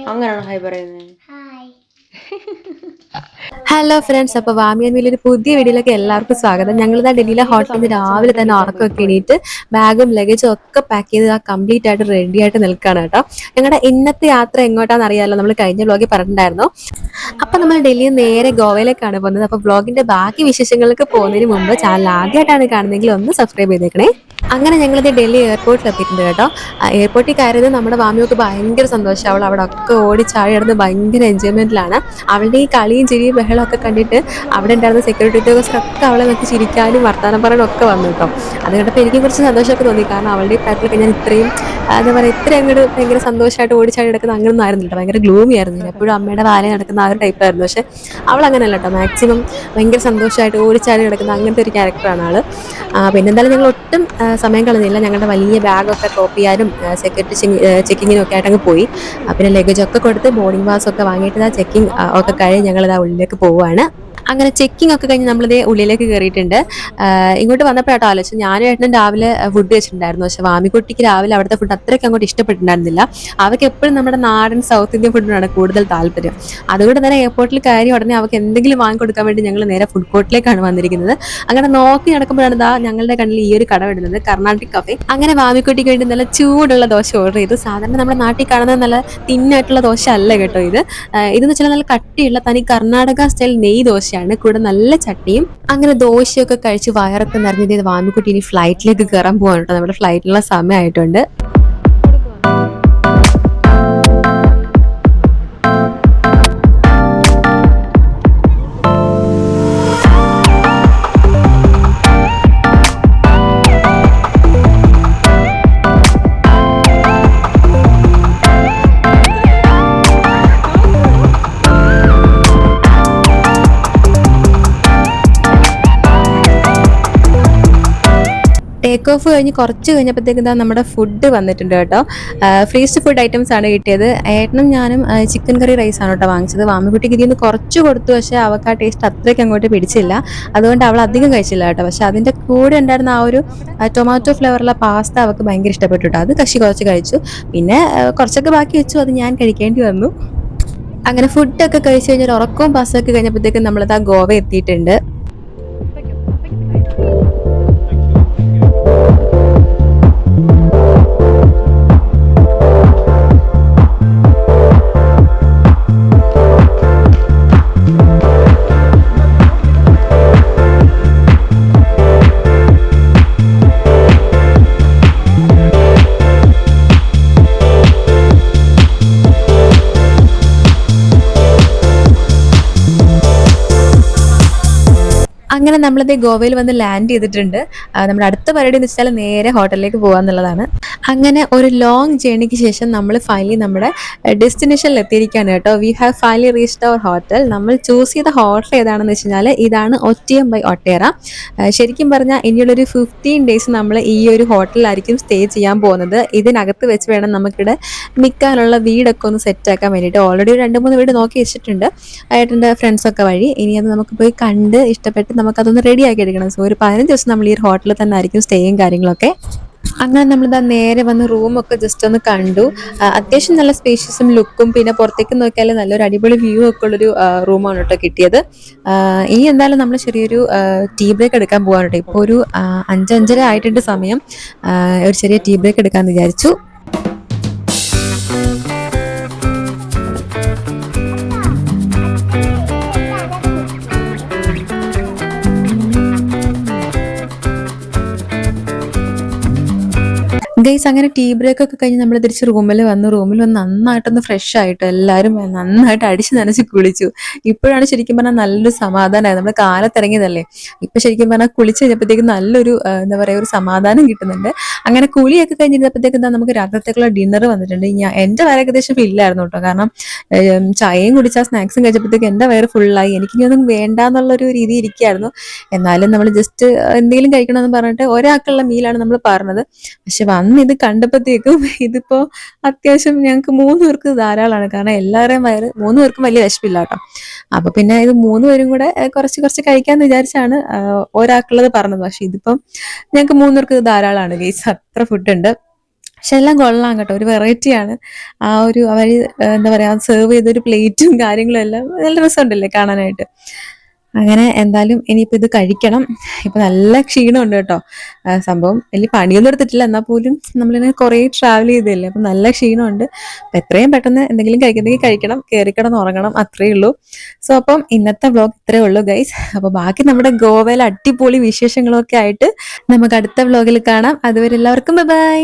അങ്ങനെയാണോ ഹായ് പറയുന്നത്? Hello friends, അപ്പോൾ വാമിയൻ ഒരു പുതിയ വീഡിയോയിലേക്ക് എല്ലാവർക്കും സ്വാഗതം. ഞങ്ങളിതാ ഡൽഹിയിലെ ഹോട്ടലിൽ നിന്ന് രാവിലെ തന്നെ ഉറക്കമൊക്കെ എണീറ്റ് ബാഗും ലഗേജും ഒക്കെ പാക്ക് ചെയ്ത് കംപ്ലീറ്റ് ആയിട്ട് റെഡി ആയിട്ട് നിൽക്കുകയാണ് കേട്ടോ. ഞങ്ങളുടെ ഇന്നത്തെ യാത്ര എങ്ങോട്ടാണെന്ന് അറിയാമല്ലോ, നമ്മൾ കഴിഞ്ഞ വ്ലോഗിൽ പറഞ്ഞിട്ടുണ്ടായിരുന്നു. അപ്പം നമ്മൾ ഡൽഹിയിൽ നേരെ ഗോവയിലേക്കാണ് പോകുന്നത്. അപ്പോൾ വ്ലോഗിന്റെ ബാക്കി വിശേഷങ്ങൾക്ക് പോകുന്നതിന് മുമ്പ് ചാനൽ ആദ്യമായിട്ടാണ് കാണുന്നതെങ്കിൽ ഒന്ന് സബ്സ്ക്രൈബ് ചെയ്തേക്കണേ. അങ്ങനെ ഞങ്ങളിത് ഡൽഹി എയർപോർട്ടിൽ എത്തിയിട്ടുണ്ട് കേട്ടോ. എയർപോർട്ടിൽ കയറിയത് നമ്മുടെ വാമിയൊക്കെ ഭയങ്കര സന്തോഷം. അവൾ അവിടെ ഒക്കെ ഓടിച്ചാടി നടന്ന് ഭയങ്കര എൻജോയ്മെന്റിലാണ്. അവളുടെ ഈ കളിയും ചിരിയും ബഹളം ഒക്കെ കണ്ടിട്ട് അവിടെ ഉണ്ടായിരുന്ന സെക്യൂരിറ്റി ഉദ്യോഗസ്ഥരൊക്കെ അവളെ നോക്കി ചിരിക്കാനും വർത്താനം പറയാനും ഒക്കെ വന്നു കേട്ടോ. അത് കണ്ടപ്പോൾ എനിക്ക് കുറച്ച് സന്തോഷമൊക്കെ തോന്നി. കാരണം അവളുടെ ഈ പ്രായത്തിലൊക്കെ ഞാൻ ഇത്രയും എന്താ പറയുക, ഇത്രയും അങ്ങോട്ട് ഭയങ്കര സന്തോഷമായിട്ട് ഓടിച്ചാടി നടക്കുന്ന അങ്ങനൊന്നും ആയിരുന്നില്ല. ഭയങ്കര ഗ്ലൂമി ആയിരുന്നു. എപ്പോഴും അമ്മയുടെ വാലേ നടക്കുന്ന ആ ഒരു ടൈപ്പായിരുന്നു. പക്ഷെ അവൾ അങ്ങനെയല്ല കേട്ടോ. മാക്സിമം ഭയങ്കര സന്തോഷമായിട്ട് ഓടിച്ചാടി നടക്കുന്ന അങ്ങനത്തെ ഒരു ക്യാരക്ടറാണ് ആള്. പിന്നെ എന്തായാലും ഞങ്ങൾ ഒട്ടും സമയം കളഞ്ഞില്ല. ഞങ്ങളുടെ വലിയ ബാഗൊക്കെ ഡ്രോപ്പ് ചെയ്യാനും സെക്യൂരിറ്റി ചെക്കിങ്ങിനും ഒക്കെ ആയിട്ട് അങ്ങ് പോയി. പിന്നെ ലഗേജ് ഒക്കെ കൊടുത്ത് ബോർഡിംഗ് പാസ് ഒക്കെ വാങ്ങിയിട്ട് ചെക്കിങ് ഒക്കെ കഴിഞ്ഞ് ഞങ്ങളിതാ ഉള്ളിലേക്ക് പോവുകയാണ്. അങ്ങനെ ചെക്കിംഗ് ഒക്കെ കഴിഞ്ഞ് നമ്മളിതേ ഉള്ളിലേക്ക് കയറിയിട്ടുണ്ട്. ഇങ്ങോട്ട് വന്നപ്പോഴാട്ടോ ആലോചിച്ചു, ഞാനും ഏട്ടനും രാവിലെ ഫുഡ് വെച്ചിട്ടുണ്ടായിരുന്നു. പക്ഷെ വാമിക്കുട്ടിക്ക് രാവിലെ അവിടുത്തെ ഫുഡ് അത്രയ്ക്ക് അങ്ങോട്ട് ഇഷ്ടപ്പെട്ടിട്ടുണ്ടായിരുന്നില്ല. അവർക്ക് എപ്പോഴും നമ്മുടെ നാടൻ സൗത്ത് ഇന്ത്യൻ ഫുഡിനാണ് കൂടുതൽ താല്പര്യം. അതുകൊണ്ട് തന്നെ എയർപോർട്ടിൽ കയറി ഉടനെ അവർക്ക് എന്തെങ്കിലും വാങ്ങിക്കൊടുക്കാൻ വേണ്ടി ഞങ്ങൾ നേരെ ഫുഡ് കോർട്ടിലേക്കാണ് വന്നിരിക്കുന്നത്. അങ്ങനെ നോക്കി നടക്കുമ്പോഴാണ് ഇതാ ഞങ്ങളുടെ കണ്ണിൽ ഈ ഒരു കട വിടുന്നത്, കർണാട്ടിക് കഫേ. അങ്ങനെ വാമിക്കുട്ടിക്ക് വേണ്ടി നല്ല ചൂടുള്ള ദോശ ഓർഡർ ചെയ്തു. സാധാരണ നമ്മുടെ നാട്ടിൽ കാണുന്നത് നല്ല തിന്നായിട്ടുള്ള ദോശ അല്ല കേട്ടോ ഇത്. ഇതെന്ന് വെച്ചാൽ നല്ല കട്ടിയുള്ള തനി കർണാടക സ്റ്റൈൽ നെയ് ദോശയാണ്, കൂടെ നല്ല ചട്ടിയും. അങ്ങനെ ദോശയൊക്കെ കഴിച്ച് വയറൊക്കെ നിറഞ്ഞത് വാമിക്കുട്ടി ഇനി ഫ്ലൈറ്റിലേക്ക് കയറാൻ പോകാൻ കേട്ടോ. നമ്മുടെ ഫ്ലൈറ്റിനുള്ള സമയമായിട്ടുണ്ട്. ടേക്ക് ഓഫ് കഴിഞ്ഞ് കുറച്ച് കഴിഞ്ഞപ്പോഴത്തേക്കും എന്താ നമ്മുടെ ഫുഡ് വന്നിട്ടുണ്ട് കേട്ടോ. ഫ്രീസ്ഡ് ഫുഡ് ഐറ്റംസ് ആണ് കിട്ടിയത്. ഏട്ടനും ഞാനും ചിക്കൻ കറി റൈസാണ് കേട്ടോ വാങ്ങിച്ചത്. വാമിക്കുട്ടിക്ക് ഇതിൽ നിന്ന് കുറച്ച് കൊടുത്തു. പക്ഷേ അവൾക്ക് ആ ടേസ്റ്റ് അത്രയ്ക്ക് അങ്ങോട്ട് പിടിച്ചില്ല. അതുകൊണ്ട് അവൾ അധികം കഴിച്ചില്ല കേട്ടോ. പക്ഷെ അതിൻ്റെ കൂടെ ഉണ്ടായിരുന്ന ആ ഒരു ടൊമാറ്റോ ഫ്ലേവറുള്ള പാസ്ത അവൾക്ക് ഭയങ്കര ഇഷ്ടപ്പെട്ടു കേട്ടോ. അത് കുറച്ച് കഴിച്ചു. പിന്നെ കുറച്ചൊക്കെ ബാക്കി വെച്ചു, അത് ഞാൻ കഴിക്കേണ്ടി വന്നു. അങ്ങനെ ഫുഡൊക്കെ കഴിച്ച് കഴിഞ്ഞാൽ ഉറക്കവും ബസ്സൊക്കെ കഴിഞ്ഞപ്പോഴത്തേക്കും നമ്മളത് ആ ഗോവ എത്തിയിട്ടുണ്ട്. അങ്ങനെ നമ്മളത് ഗോവയിൽ വന്ന് ലാൻഡ് ചെയ്തിട്ടുണ്ട്. നമ്മുടെ അടുത്ത പരിപാടി എന്ന് വെച്ചാൽ നേരെ ഹോട്ടലിലേക്ക് പോകാന്നുള്ളതാണ്. അങ്ങനെ ഒരു ലോങ് ജേണിക്ക് ശേഷം നമ്മൾ ഫൈനലി നമ്മുടെ ഡെസ്റ്റിനേഷനിൽ എത്തിയിരിക്കുകയാണ് കേട്ടോ. We have finally reached our hotel. നമ്മൾ ചൂസ് ചെയ്ത ഹോട്ടൽ ഏതാണെന്ന് വെച്ച് കഴിഞ്ഞാൽ ഇതാണ് ഒറ്റിയം ബൈ ഒട്ടേറ. ശരിക്കും പറഞ്ഞാൽ ഇനിയുള്ളൊരു 15 ഡേയ്സ് നമ്മൾ ഈ ഒരു ഹോട്ടലിലായിരിക്കും സ്റ്റേ ചെയ്യാൻ പോകുന്നത്. ഇതിനകത്ത് വെച്ച് വേണം നമുക്കിവിടെ നിൽക്കാനുള്ള വീടൊക്കെ ഒന്ന് സെറ്റാക്കാൻ വേണ്ടിയിട്ട്. ഓൾറെഡി 2-3 വീട് നോക്കി വെച്ചിട്ടുണ്ട് ഏട്ടൻ്റെ ഫ്രണ്ട്സൊക്കെ വഴി. ഇനി അത് നമുക്ക് പോയി കണ്ട് ഇഷ്ടപ്പെട്ട് നമുക്കതൊന്ന് റെഡി ആക്കി എടുക്കണം. സോ ഒരു 15 ദിവസം നമ്മൾ ഈ ഒരു ഹോട്ടലിൽ തന്നെ ആയിരിക്കും സ്റ്റേയും കാര്യങ്ങളൊക്കെ. അങ്ങനെ നമ്മളിതാ നേരെ വന്ന് റൂമൊക്കെ ജസ്റ്റ് ഒന്ന് കണ്ടു. അത്യാവശ്യം നല്ല സ്പേഷ്യസും ലുക്കും, പിന്നെ പുറത്തേക്ക് നോക്കിയാൽ നല്ലൊരു അടിപൊളി വ്യൂ ഒക്കെ ഉള്ളൊരു റൂമാണ് കേട്ടോ കിട്ടിയത്. ഇനി എന്തായാലും നമ്മൾ ചെറിയൊരു ടീ ബ്രേക്ക് എടുക്കാൻ പോകാൻ കേട്ടോ. ഇപ്പോൾ ഒരു 5-5:30 ആയിട്ടുണ്ട് സമയം. ഒരു ചെറിയ ടീ ബ്രേക്ക് എടുക്കാമെന്ന് വിചാരിച്ചു. ഗൈസ്, അങ്ങനെ ടീ ബ്രേക്ക് ഒക്കെ കഴിഞ്ഞ് നമ്മൾ തിരിച്ച് റൂമിൽ വന്ന് നന്നായിട്ടൊന്ന് ഫ്രഷ് ആയിട്ട് എല്ലാവരും നന്നായിട്ട് അടിച്ച് നനച്ച് കുളിച്ചു. ഇപ്പോഴാണ് ശരിക്കും പറഞ്ഞാൽ നല്ലൊരു സമാധാനമായി. നമ്മൾ കാലത്തിറങ്ങിയതല്ലേ, ഇപ്പൊ ശരിക്കും പറഞ്ഞാൽ കുളിച്ച് കഴിഞ്ഞപ്പോഴത്തേക്കും നല്ലൊരു എന്താ പറയുക, ഒരു സമാധാനം കിട്ടുന്നുണ്ട്. അങ്ങനെ കുളിയൊക്കെ കഴിഞ്ഞിരുന്നപ്പോഴത്തേക്കും നമുക്ക് രാത്രിത്തേക്കുള്ള ഡിന്നർ വന്നിട്ടുണ്ട്. എൻ്റെ വയറ് ഏകദേശം ഫില്ലായിരുന്നു കേട്ടോ. കാരണം ചായയും കുടിച്ചാൽ സ്നാക്സും കഴിച്ചപ്പോഴത്തേക്കും എൻ്റെ വയറ് ഫുള്ളായി. എനിക്കിനൊന്നും വേണ്ടാന്നുള്ളൊരു രീതി ഇരിക്കുകയായിരുന്നു. എന്നാലും നമ്മൾ ജസ്റ്റ് എന്തെങ്കിലും കഴിക്കണമെന്ന് പറഞ്ഞിട്ട് ഒരാൾക്കുള്ള മീലാണ് നമ്മൾ പറഞ്ഞത്. പക്ഷെ ഇത് കണ്ടപ്പോഴത്തേക്കും ഇതിപ്പോ അത്യാവശ്യം ഞങ്ങൾക്ക് 3 പേർക്ക് ധാരാളമാണ്. കാരണം എല്ലാവരുടെയും വയറ് 3 പേർക്കും വലിയ വിശപ്പില്ല കേട്ടോ. അപ്പൊ പിന്നെ ഇത് 3 പേരും കൂടെ കുറച്ച് കഴിക്കാന്ന് വിചാരിച്ചാണ് ഒരാൾക്കുള്ളത് പറഞ്ഞത്. പക്ഷെ ഇതിപ്പം ഞങ്ങൾക്ക് 3 പേർക്ക് ധാരാളമാണ് ഗൈസ്, അത്ര ഫുഡ് ഉണ്ട്. പക്ഷെ എല്ലാം കൊള്ളാം കേട്ടോ, ഒരു വെറൈറ്റിയാണ്. ആ ഒരു അവർ എന്താ പറയാ സെർവ് ചെയ്തൊരു പ്ലേറ്റും കാര്യങ്ങളും എല്ലാം നല്ല രസമുണ്ടല്ലേ കാണാനായിട്ട്. അങ്ങനെ എന്തായാലും ഇനിയിപ്പോൾ ഇത് കഴിക്കണം. ഇപ്പൊ നല്ല ക്ഷീണമുണ്ട് കേട്ടോ. സംഭവം വലിയ പണിയൊന്നും എടുത്തിട്ടില്ല, എന്നാൽ പോലും നമ്മളിങ്ങനെ കുറേ ട്രാവൽ ചെയ്തല്ലേ, അപ്പം നല്ല ക്ഷീണമുണ്ട്. അപ്പം എത്രയും പെട്ടെന്ന് എന്തെങ്കിലും കഴിക്കുന്നെങ്കിൽ കഴിക്കണം, കയറി കിടന്ന് ഉറങ്ങണം, അത്രയേ ഉള്ളൂ. സോ അപ്പം ഇന്നത്തെ വ്ലോഗ് ഇത്രയേ ഉള്ളൂ ഗൈസ്. അപ്പോൾ ബാക്കി നമ്മുടെ ഗോവയിലെ അടിപൊളി വിശേഷങ്ങളൊക്കെ ആയിട്ട് നമുക്ക് അടുത്ത വ്ലോഗിൽ കാണാം. അതുവരെ എല്ലാവർക്കും ബൈ ബൈ.